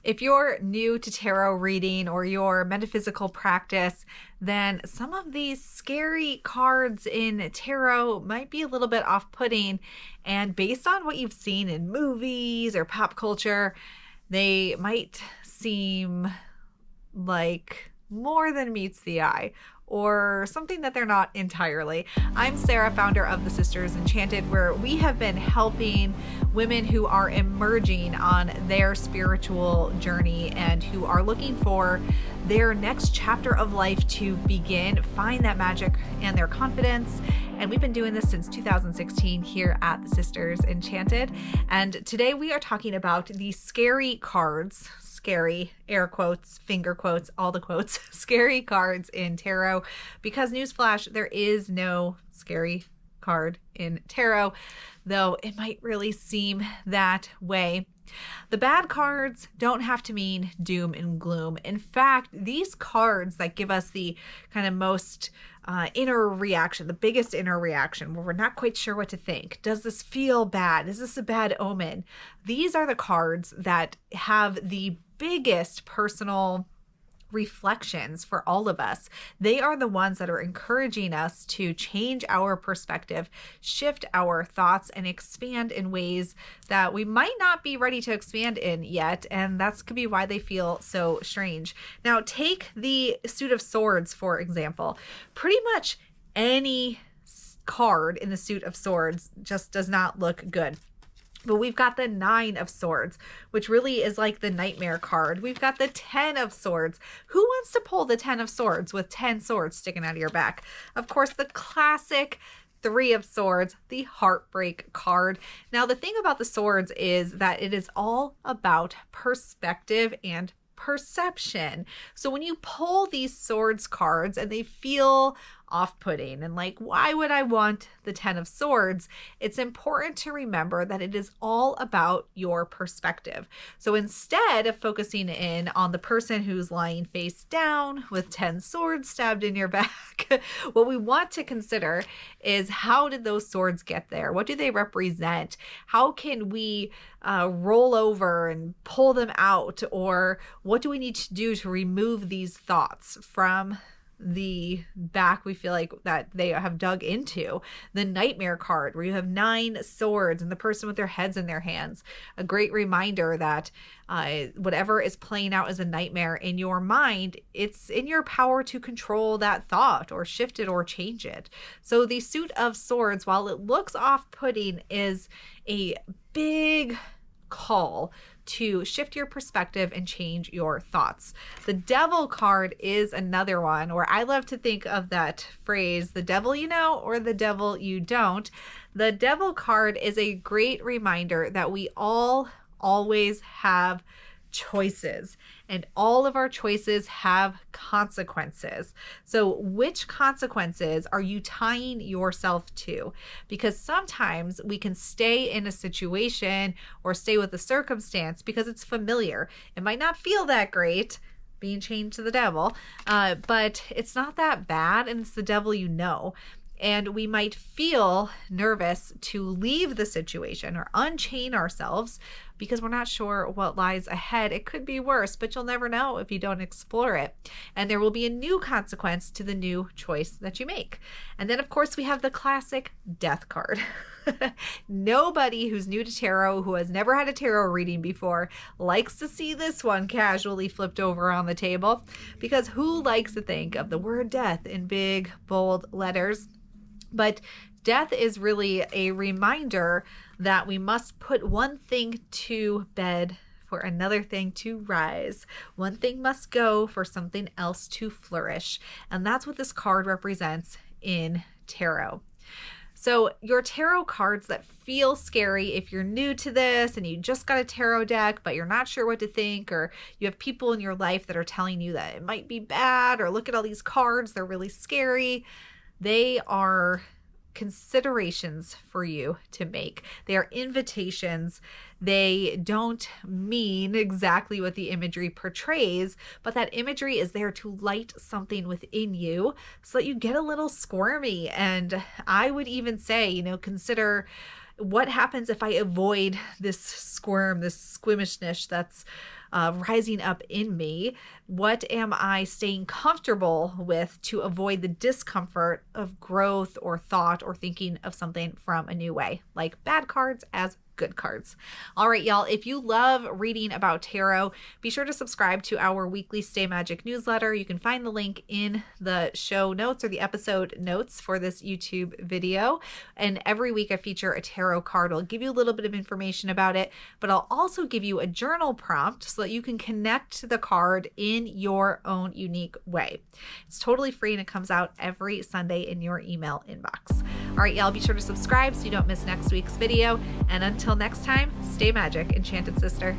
If you're new to tarot reading or your metaphysical practice, then some of these scary cards in tarot might be a little bit off-putting. And based on what you've seen in movies or pop culture, they might seem like more than meets the eye, or something that they're not entirely. I'm Sarah, founder of the Sisters Enchanted, where we have been helping women who are emerging on their spiritual journey and who are looking for their next chapter of life to begin, find that magic and their confidence. And we've been doing this since 2016 here at the Sisters Enchanted. And today we are talking about the scary cards, scary, air quotes, finger quotes, all the quotes, scary cards in tarot, because newsflash, there is no scary card in tarot, though it might really seem that way. The bad cards don't have to mean doom and gloom. In fact, these cards that give us the kind of most inner reaction, the biggest inner reaction, where we're not quite sure what to think. Does this feel bad? Is this a bad omen? These are the cards that have the biggest personal reflections for all of us. They are the ones that are encouraging us to change our perspective, shift our thoughts, and expand in ways that we might not be ready to expand in yet. And that's could be why they feel so strange. Now, take the Suit of Swords, for example. Pretty much any card in the Suit of Swords just does not look good. But we've got the Nine of Swords, which really is like the nightmare card. We've got the 10 of Swords. Who wants to pull the 10 of Swords with 10 swords sticking out of your back? Of course, the classic Three of Swords, the heartbreak card. Now, the thing about the swords is that it is all about perspective and perception. So when you pull these swords cards and they feel off-putting and like, why would I want the 10 of Swords? It's important to remember that it is all about your perspective. So instead of focusing in on the person who's lying face down with 10 swords stabbed in your back, what we want to consider is, how did those swords get there? What do they represent? How can we roll over and pull them out? Or what do we need to do to remove these thoughts from the back we feel like that they have dug into? The nightmare card, where you have 9 swords and the person with their heads in their hands. A great reminder that whatever is playing out as a nightmare in your mind, it's in your power to control that thought or shift it or change it. So the Suit of Swords, while it looks off-putting, is a big call to shift your perspective and change your thoughts. The Devil card is another one where I love to think of that phrase, the devil you know or the devil you don't. The Devil card is a great reminder that we all always have choices, and all of our choices have consequences. So which consequences are you tying yourself to? Because sometimes we can stay in a situation or stay with a circumstance because it's familiar. It might not feel that great being chained to the devil, but it's not that bad, and it's the devil you know. And we might feel nervous to leave the situation or unchain ourselves because we're not sure what lies ahead. It could be worse, but you'll never know if you don't explore it. And there will be a new consequence to the new choice that you make. And then, of course, we have the classic Death card. Nobody who's new to tarot, who has never had a tarot reading before, likes to see this one casually flipped over on the table, because who likes to think of the word death in big, bold letters? But death is really a reminder that we must put one thing to bed for another thing to rise. One thing must go for something else to flourish. And that's what this card represents in tarot. So your tarot cards that feel scary, if you're new to this and you just got a tarot deck, but you're not sure what to think, or you have people in your life that are telling you that it might be bad, or look at all these cards, they're really scary. They are considerations for you to make. They are invitations. They don't mean exactly what the imagery portrays, but that imagery is there to light something within you so that you get a little squirmy. And I would even say, consider what happens if I avoid this squirm, this squeamishness that's rising up in me? What am I staying comfortable with to avoid the discomfort of growth or thought or thinking of something from a new way, like bad cards as good cards? All right, y'all, if you love reading about tarot, be sure to subscribe to our weekly Stay Magic newsletter. You can find the link in the show notes or the episode notes for this YouTube video. And every week I feature a tarot card. I'll give you a little bit of information about it, but I'll also give you a journal prompt so that you can connect to the card in your own unique way. It's totally free and it comes out every Sunday in your email inbox. All right, y'all, be sure to subscribe so you don't miss next week's video. And until next time, stay magic, Enchanted Sister.